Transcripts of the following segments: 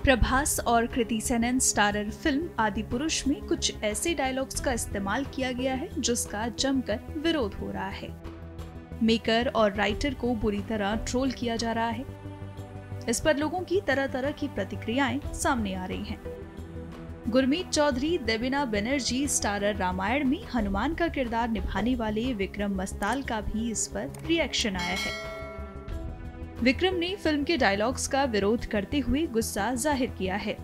प्रभास और Kriti Sanon starrer film Adipurush में कुछ ऐसे डायलॉग्स का इस्तेमाल किया गया है जिसका जमकर विरोध हो रहा है। मेकर और राइटर को बुरी तरह ट्रोल किया जा रहा है। इस पर लोगों की तरह तरह की प्रतिक्रियाएं सामने आ रही हैं। गुरमीत चौधरी, देविना बनर्जी स्टारर रामायण में हनुमान का किरदार निभाने वाले विक्रम मस्ताल का भी इस पर रिएक्शन आया है। विक्रम ने फिल्म के डायलॉग्स का विरोध करते हुए गुस्सा जाहिर किया है।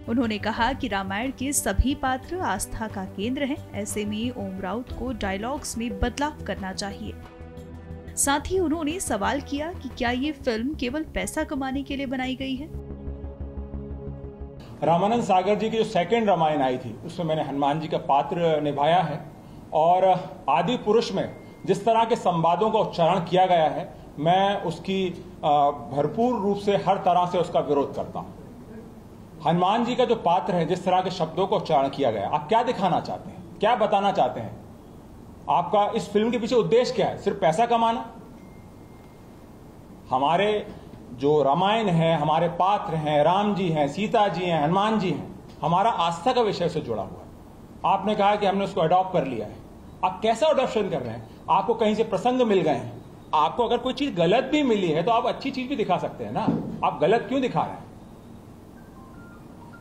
उन्होंने कहा कि रामायण के सभी पात्र आस्था का केंद्र हैं, ऐसे में ओम राउत को डायलॉग्स में बदलाव करना चाहिए। साथ ही उन्होंने सवाल किया कि क्या ये फिल्म केवल पैसा कमाने के लिए बनाई गई है। रामानंद सागर जी की जो सेकंड रामायण आई थी उसमें मैंने हनुमान जी का पात्र निभाया है और आदि पुरुष में जिस तरह के संवादों का उच्चारण किया गया है मैं उसकी भरपूर रूप से हर तरह से उसका विरोध करता हूं। हनुमान जी का जो पात्र है, जिस तरह के शब्दों का उच्चारण किया गया, आप क्या दिखाना चाहते हैं, क्या बताना चाहते हैं? आपका इस फिल्म के पीछे उद्देश्य क्या है? सिर्फ पैसा कमाना? हमारे जो रामायण है, हमारे पात्र हैं, राम जी हैं, सीता जी हैं, हनुमान जी हैं, हमारा आस्था का विषय से जुड़ा हुआ है। आपने कहा कि हमने उसको अडॉप्ट कर लिया है। आप कैसा अडॉप्शन कर रहे हैं? आपको कहीं से प्रसंग मिल गए हैं, आपको अगर कोई चीज गलत भी मिली है तो आप अच्छी चीज भी दिखा सकते हैं ना। आप गलत क्यों दिखा रहे हैं?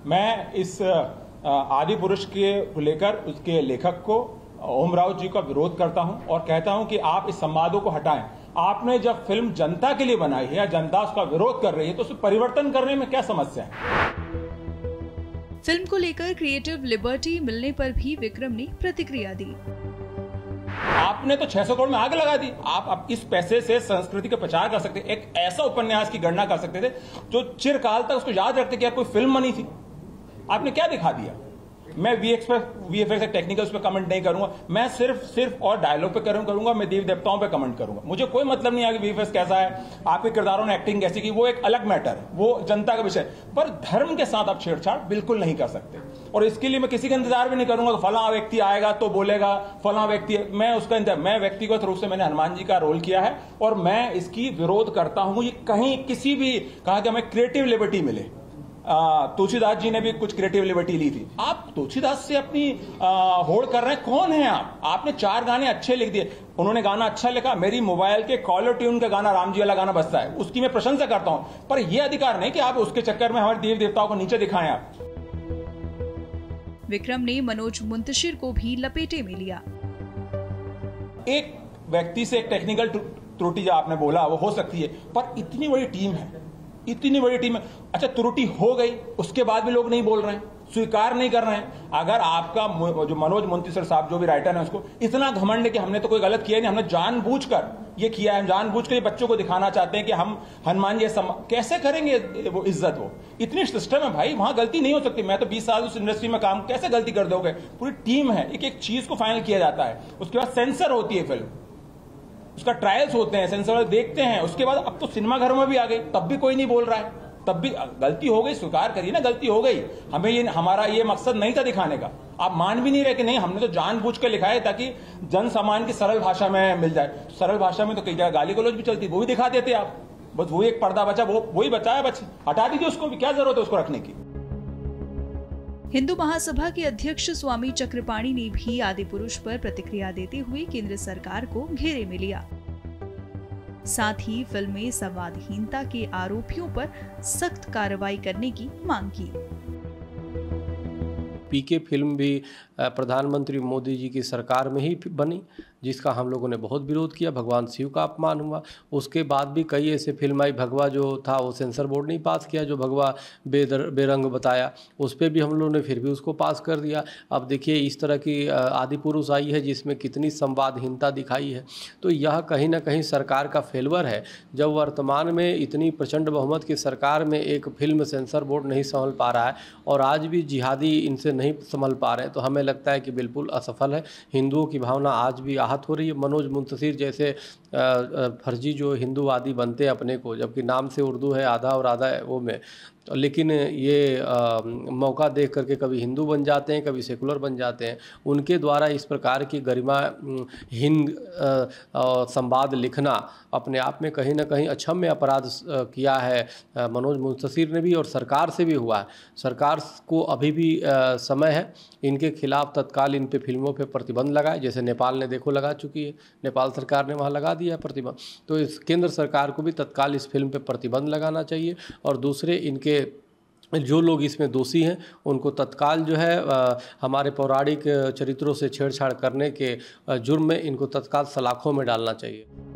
मैं इस आदि पुरुष के लेकर उसके लेखक को ओम राउत जी का विरोध करता हूं और कहता हूं कि आप इस संवादों को हटाएं। आपने जब फिल्म जनता के लिए बनाई है या जनता उसका विरोध कर रही है तो उसे परिवर्तन करने में क्या समस्या है? फिल्म को लेकर क्रिएटिव लिबर्टी मिलने पर भी विक्रम ने प्रतिक्रिया दी। आपने तो 600 करोड़ में आग लगा दी। आप इस पैसे से संस्कृति का प्रचार कर सकते, एक ऐसा उपन्यास की गणना कर सकते थे जो चिरकाल तक उसको याद रखते कि यार कोई फिल्म बनी थी। आपने क्या दिखा दिया? मैं वीएफएक्स टेक्निकल उस पर कमेंट नहीं करूंगा। मैं सिर्फ और डायलॉग पे करूंगा। मैं देवी देवताओं पे कमेंट करूंगा। मुझे कोई मतलब नहीं है कि वीएफएक्स कैसा है, आपके किरदारों ने एक्टिंग कैसी की, वो एक अलग मैटर है, वो जनता का विषय। पर धर्म के साथ आप छेड़छाड़ बिल्कुल नहीं कर सकते और इसके लिए मैं किसी का इंतजार भी नहीं करूंगा कि फला व्यक्ति आएगा तो बोलेगा, फला व्यक्ति। मैं उसका इंतजार, मैं व्यक्तिगत रूप से मैंने हनुमान जी का रोल किया है और मैं इसकी विरोध करता हूं। ये कहीं किसी भी कहा कि हमें क्रिएटिव लिबर्टी मिले। तुलसीदास जी ने भी कुछ क्रिएटिव लिबर्टी ली थी। आप तुलसीदास से अपनी होड़ कर रहे हैं? कौन है आप? आपने 4 गाने अच्छे लिख दिए। उन्होंने गाना अच्छा लिखा। मेरी मोबाइल के कॉलर ट्यून का गाना राम जी वाला गाना बजता है, उसकी मैं प्रशंसा करता हूं। पर यह अधिकार नहीं कि आप उसके चक्कर में हमारे देवी देवताओं को नीचे दिखाएं। आप विक्रम ने मनोज मुंतशिर को भी लपेटे में लिया। एक व्यक्ति से एक टेक्निकल त्रुटि जो आपने बोला वो हो सकती है, पर इतनी बड़ी टीम है, इतनी बड़ी टीम है। अच्छा, त्रुटि हो गई, उसके बाद भी लोग नहीं बोल रहे हैं, स्वीकार नहीं कर रहे हैं। अगर आपका जो मनोज मुंतशिर साहब जो भी राइटर है उसको इतना घमंड है कि हमने तो कोई गलत किया नहीं, हमने जानबूझकर ये किया है, जानबूझकर ये बच्चों को दिखाना चाहते हैं कि हम हनुमान जी कैसे करेंगे वो इज्जत? वो इतनी सिस्टम है भाई, वहां गलती नहीं हो सकती। मैं तो 20 साल उस इंडस्ट्री में काम, कैसे गलती कर दोगे? पूरी टीम है, एक एक चीज को फाइनल किया जाता है, उसके बाद सेंसर होती है फिल्म, उसका ट्रायल्स होते हैं, सेंसर वाले देखते हैं, उसके बाद अब तो सिनेमा घरों में भी आ गई, तब भी कोई नहीं बोल रहा है। तब भी गलती हो गई, स्वीकार करिए ना, गलती हो गई। हमारा ये मकसद नहीं था दिखाने का। आप मान भी नहीं रहे कि नहीं हमने तो जानबूझ कर लिखा है ताकि जन सामान्य की सरल भाषा में मिल जाए। सरल भाषा में तो कई जगह गाली गलौज भी चलती, वो भी दिखा देते आप। बस वही एक पर्दा बचा, वही बचा है, बच हटा दीजिए उसको भी, क्या जरूरत है उसको रखने की? हिंदू महासभा के अध्यक्ष स्वामी चक्रपाणी ने भी आदिपुरुष पर प्रतिक्रिया देते हुए केंद्र सरकार को घेरे में लिया। साथ ही फिल्म में संवादहीनता के आरोपियों पर सख्त कार्रवाई करने की मांग की। पीके फिल्म भी प्रधानमंत्री मोदी जी की सरकार में ही बनी, जिसका हम लोगों ने बहुत विरोध किया। भगवान शिव का अपमान हुआ। उसके बाद भी कई ऐसे फिल्म आई, भगवा जो था वो सेंसर बोर्ड नहीं पास किया, जो भगवा बेरंग बताया, उस पर भी हम लोगों ने फिर भी उसको पास कर दिया। अब देखिए इस तरह की आदिपुरुष आई है जिसमें कितनी संवादहीनता दिखाई है। तो यह कहीं ना कहीं सरकार का फेल्यूर है। जब वर्तमान में इतनी प्रचंड बहुमत की सरकार में एक फिल्म सेंसर बोर्ड नहीं संभल पा रहा है और आज भी जिहादी इनसे नहीं संभल पा रहे हैं, तो हमें लगता है कि बिल्कुल असफल है। हिंदुओं की भावना आज भी आहत बात हो रही है। मनोज मुंतशिर जैसे फर्जी जो हिंदूवादी बनते हैं अपने को, जबकि नाम से उर्दू है आधा और आधा वो में, लेकिन ये मौका देख करके कभी हिंदू बन जाते हैं, कभी सेकुलर बन जाते हैं। उनके द्वारा इस प्रकार की गरिमाहीन संवाद लिखना अपने आप में कहीं ना कहीं अक्षम्य अपराध किया है मनोज मुंतशिर ने भी, और सरकार से भी हुआ है। सरकार को अभी भी समय है, इनके खिलाफ तत्काल इन पे फिल्मों पे प्रतिबंध लगाए, जैसे नेपाल ने देखो लगा चुकी है, नेपाल सरकार ने वहाँ लगा दिया प्रतिबंध। तो इस केंद्र सरकार को भी तत्काल इस फिल्म पे प्रतिबंध लगाना चाहिए, और दूसरे इनके जो लोग इसमें दोषी हैं उनको तत्काल जो है हमारे पौराणिक चरित्रों से छेड़छाड़ करने के जुर्म में इनको तत्काल सलाखों में डालना चाहिए।